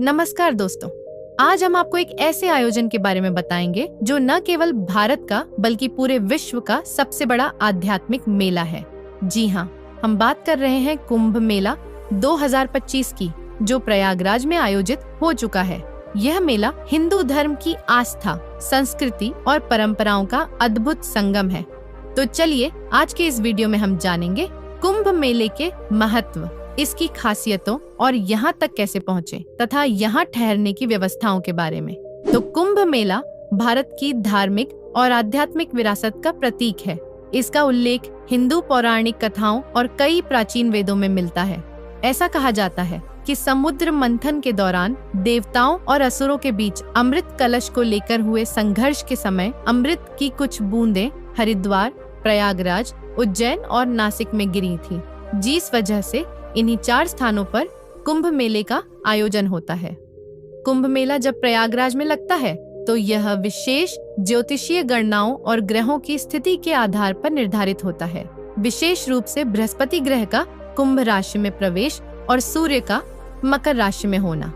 नमस्कार दोस्तों, आज हम आपको एक ऐसे आयोजन के बारे में बताएंगे जो न केवल भारत का बल्कि पूरे विश्व का सबसे बड़ा आध्यात्मिक मेला है। जी हाँ, हम बात कर रहे हैं कुंभ मेला 2025 की, जो प्रयागराज में आयोजित हो चुका है। यह मेला हिंदू धर्म की आस्था, संस्कृति और परंपराओं का अद्भुत संगम है। तो चलिए आज के इस वीडियो में हम जानेंगे कुंभ मेले के महत्व, इसकी खासियतों और यहाँ तक कैसे पहुँचे तथा यहाँ ठहरने की व्यवस्थाओं के बारे में। तो कुंभ मेला भारत की धार्मिक और आध्यात्मिक विरासत का प्रतीक है। इसका उल्लेख हिंदू पौराणिक कथाओं और कई प्राचीन वेदों में मिलता है। ऐसा कहा जाता है कि समुद्र मंथन के दौरान देवताओं और असुरों के बीच अमृत कलश को लेकर हुए संघर्ष के समय अमृत की कुछ बूंदें हरिद्वार, प्रयागराज, उज्जैन और नासिक में गिरी थी, जिस वजह से इन्हीं 4 स्थानों पर कुंभ मेले का आयोजन होता है। कुंभ मेला जब प्रयागराज में लगता है तो यह विशेष ज्योतिषीय गणनाओं और ग्रहों की स्थिति के आधार पर निर्धारित होता है। विशेष रूप से बृहस्पति ग्रह का कुंभ राशि में प्रवेश और सूर्य का मकर राशि में होना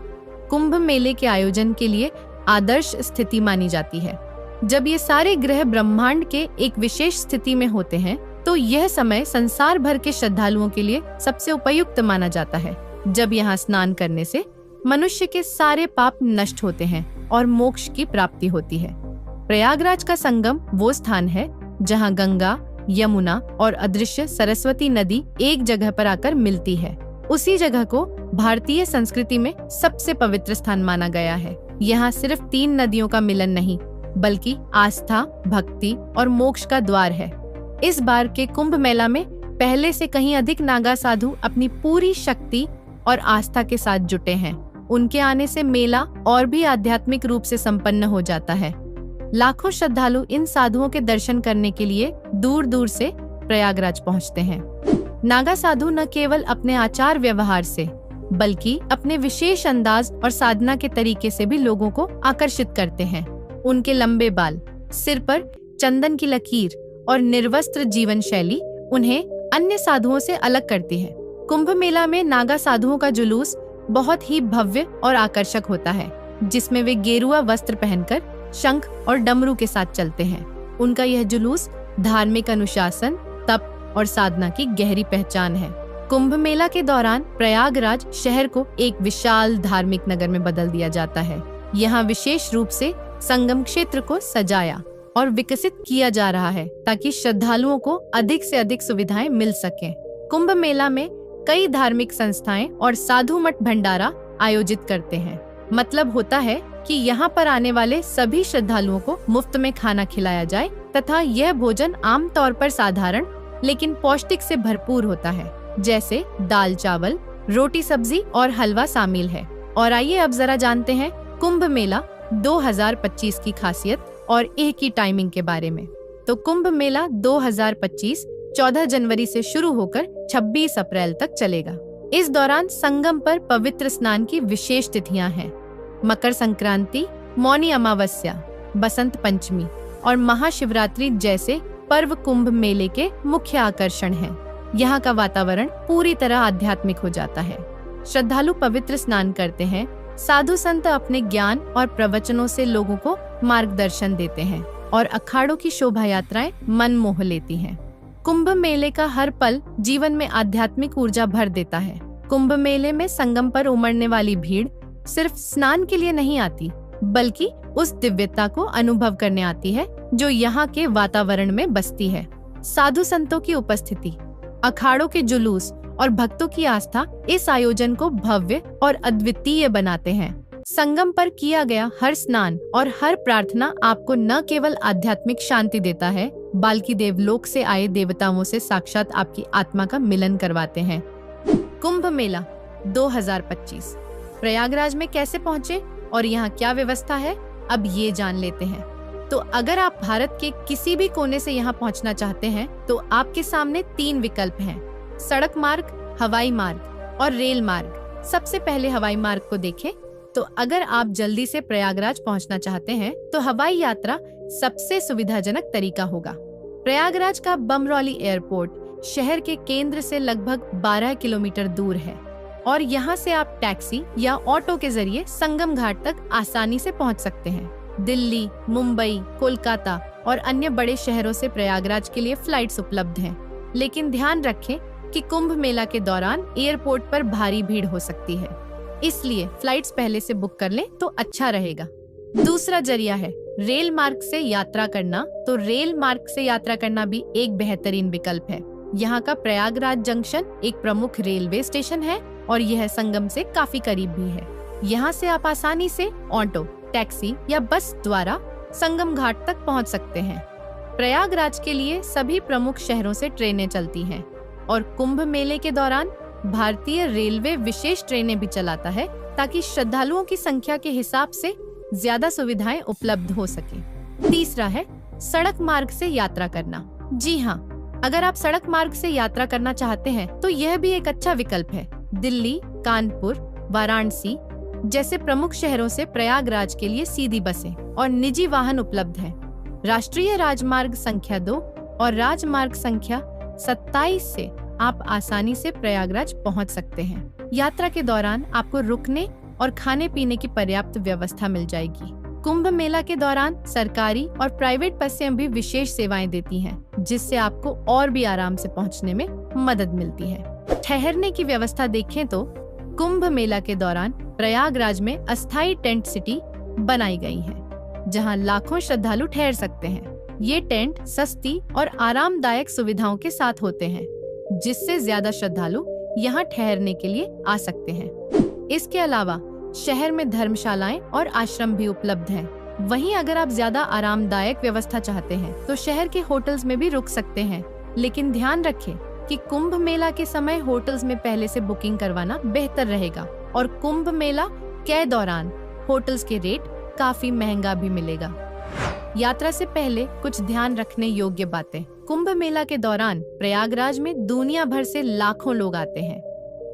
कुंभ मेले के आयोजन के लिए आदर्श स्थिति मानी जाती है। जब ये सारे ग्रह ब्रह्मांड के एक विशेष स्थिति में होते हैं तो यह समय संसार भर के श्रद्धालुओं के लिए सबसे उपयुक्त माना जाता है। जब यहाँ स्नान करने से मनुष्य के सारे पाप नष्ट होते हैं और मोक्ष की प्राप्ति होती है। प्रयागराज का संगम वो स्थान है जहाँ गंगा, यमुना और अदृश्य सरस्वती नदी एक जगह पर आकर मिलती है। उसी जगह को भारतीय संस्कृति में सबसे पवित्र स्थान माना गया है। यहाँ सिर्फ 3 नदियों का मिलन नहीं, बल्कि आस्था, भक्ति और मोक्ष का द्वार है। इस बार के कुंभ मेला में पहले से कहीं अधिक नागा साधु अपनी पूरी शक्ति और आस्था के साथ जुटे हैं। उनके आने से मेला और भी आध्यात्मिक रूप से संपन्न हो जाता है। लाखों श्रद्धालु इन साधुओं के दर्शन करने के लिए दूर दूर से प्रयागराज पहुंचते हैं। नागा साधु न केवल अपने आचार व्यवहार से बल्कि अपने विशेष अंदाज और साधना के तरीके से भी लोगों को आकर्षित करते हैं। उनके लंबे बाल, सिर पर चंदन की लकीर और निर्वस्त्र जीवन शैली उन्हें अन्य साधुओं से अलग करती है। कुंभ मेला में नागा साधुओं का जुलूस बहुत ही भव्य और आकर्षक होता है, जिसमें वे गेरुआ वस्त्र पहनकर शंख और डमरू के साथ चलते हैं। उनका यह जुलूस धार्मिक अनुशासन, तप और साधना की गहरी पहचान है। कुंभ मेला के दौरान प्रयागराज शहर को एक विशाल धार्मिक नगर में बदल दिया जाता है। यहाँ विशेष रूप से संगम क्षेत्र को सजाया और विकसित किया जा रहा है ताकि श्रद्धालुओं को अधिक से अधिक सुविधाएं मिल सकें। कुंभ मेला में कई धार्मिक संस्थाएं और साधु मठ भंडारा आयोजित करते हैं। मतलब होता है कि यहाँ पर आने वाले सभी श्रद्धालुओं को मुफ्त में खाना खिलाया जाए तथा यह भोजन आमतौर पर साधारण लेकिन पौष्टिक से भरपूर होता है, जैसे दाल चावल, रोटी सब्जी और हलवा शामिल है। और आइए अब जरा जानते हैं कुंभ मेला 2025 की खासियत और एक ही टाइमिंग के बारे में। तो कुंभ मेला 2025 14 जनवरी से शुरू होकर 26 अप्रैल तक चलेगा। इस दौरान संगम पर पवित्र स्नान की विशेष तिथियां हैं। मकर संक्रांति, मौनी अमावस्या, बसंत पंचमी और महाशिवरात्रि जैसे पर्व कुंभ मेले के मुख्य आकर्षण हैं। यहाँ का वातावरण पूरी तरह आध्यात्मिक हो जाता है। श्रद्धालु पवित्र स्नान करते हैं। साधु संत अपने ज्ञान और प्रवचनों से लोगों को मार्गदर्शन देते हैं और अखाड़ों की शोभा यात्राएं मन मोह लेती हैं। कुंभ मेले का हर पल जीवन में आध्यात्मिक ऊर्जा भर देता है। कुंभ मेले में संगम पर उमड़ने वाली भीड़ सिर्फ स्नान के लिए नहीं आती, बल्कि उस दिव्यता को अनुभव करने आती है जो यहाँ के वातावरण में बसती है। साधु संतों की उपस्थिति, अखाड़ों के जुलूस और भक्तों की आस्था इस आयोजन को भव्य और अद्वितीय बनाते हैं। संगम पर किया गया हर स्नान और हर प्रार्थना आपको न केवल आध्यात्मिक शांति देता है, बल्कि देवलोक से आए देवताओं से साक्षात आपकी आत्मा का मिलन करवाते हैं। कुंभ मेला 2025 प्रयागराज में कैसे पहुँचे और यहाँ क्या व्यवस्था है, अब ये जान लेते हैं। तो अगर आप भारत के किसी भी कोने से यहाँ पहुँचना चाहते हैं तो आपके सामने 3 विकल्प हैं: सड़क मार्ग, हवाई मार्ग और रेल मार्ग। सबसे पहले हवाई मार्ग को देखें तो अगर आप जल्दी से प्रयागराज पहुंचना चाहते हैं तो हवाई यात्रा सबसे सुविधाजनक तरीका होगा। प्रयागराज का बमरौली एयरपोर्ट शहर के केंद्र से लगभग 12 किलोमीटर दूर है। और यहाँ से आप टैक्सी या ऑटो के जरिए संगम घाट तक आसानी से पहुँच सकते हैं। दिल्ली, मुंबई, कोलकाता और अन्य बड़े शहरों से प्रयागराज के लिए फ्लाइट्स उपलब्ध हैं। लेकिन ध्यान रखें कि कुंभ मेला के दौरान एयरपोर्ट पर भारी भीड़ हो सकती है, इसलिए फ्लाइट्स पहले से बुक कर लें तो अच्छा रहेगा। दूसरा जरिया है रेल मार्ग से यात्रा करना। तो रेल मार्ग से यात्रा करना भी एक बेहतरीन विकल्प है। यहाँ का प्रयागराज जंक्शन एक प्रमुख रेलवे स्टेशन है और यह संगम से काफी करीब भी है। यहाँ से आप आसानी से ऑटो, टैक्सी या बस द्वारा संगम घाट तक पहुँच सकते हैं। प्रयागराज के लिए सभी प्रमुख शहरों से ट्रेनें चलती हैं और कुंभ मेले के दौरान भारतीय रेलवे विशेष ट्रेनें भी चलाता है ताकि श्रद्धालुओं की संख्या के हिसाब से ज्यादा सुविधाएं उपलब्ध हो सके। तीसरा है सड़क मार्ग से यात्रा करना। जी हाँ, अगर आप सड़क मार्ग से यात्रा करना चाहते हैं तो यह भी एक अच्छा विकल्प है। दिल्ली, कानपुर, वाराणसी जैसे प्रमुख शहरों से प्रयागराज के लिए सीधी बसें और निजी वाहन उपलब्ध हैं। राष्ट्रीय राजमार्ग संख्या 2 और राजमार्ग संख्या 27 से आप आसानी से प्रयागराज पहुंच सकते हैं। यात्रा के दौरान आपको रुकने और खाने पीने की पर्याप्त व्यवस्था मिल जाएगी। कुंभ मेला के दौरान सरकारी और प्राइवेट बसें भी विशेष सेवाएं देती हैं, जिससे आपको और भी आराम से पहुंचने में मदद मिलती है। ठहरने की व्यवस्था देखें तो कुंभ मेला के दौरान प्रयागराज में अस्थायी टेंट सिटी बनाई गई है, जहां लाखों श्रद्धालु ठहर सकते हैं। ये टेंट सस्ती और आरामदायक सुविधाओं के साथ होते हैं, जिससे ज्यादा श्रद्धालु यहाँ ठहरने के लिए आ सकते हैं। इसके अलावा शहर में धर्मशालाएं और आश्रम भी उपलब्ध हैं। वहीं अगर आप ज्यादा आरामदायक व्यवस्था चाहते हैं तो शहर के होटल्स में भी रुक सकते हैं। लेकिन ध्यान रखें कि कुंभ मेला के समय होटल्स में पहले से बुकिंग करवाना बेहतर रहेगा और कुंभ मेला के दौरान होटल्स के रेट काफी महंगा भी मिलेगा। यात्रा से पहले कुछ ध्यान रखने योग्य बातें। कुंभ मेला के दौरान प्रयागराज में दुनिया भर से लाखों लोग आते हैं,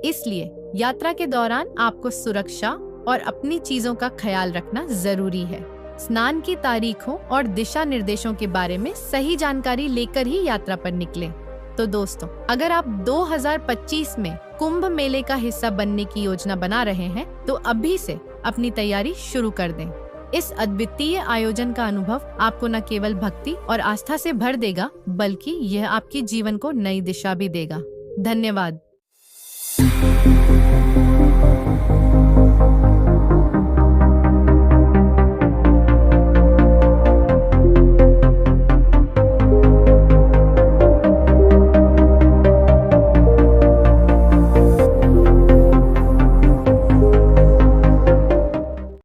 इसलिए यात्रा के दौरान आपको सुरक्षा और अपनी चीजों का ख्याल रखना जरूरी है। स्नान की तारीखों और दिशा निर्देशों के बारे में सही जानकारी लेकर ही यात्रा पर निकलें। तो दोस्तों, अगर आप 2025 में कुंभ मेले का हिस्सा बनने की योजना बना रहे हैं तो अभी से अपनी तैयारी शुरू कर दें। इस अद्वितीय आयोजन का अनुभव आपको न केवल भक्ति और आस्था से भर देगा, बल्कि यह आपके जीवन को नई दिशा भी देगा। धन्यवाद।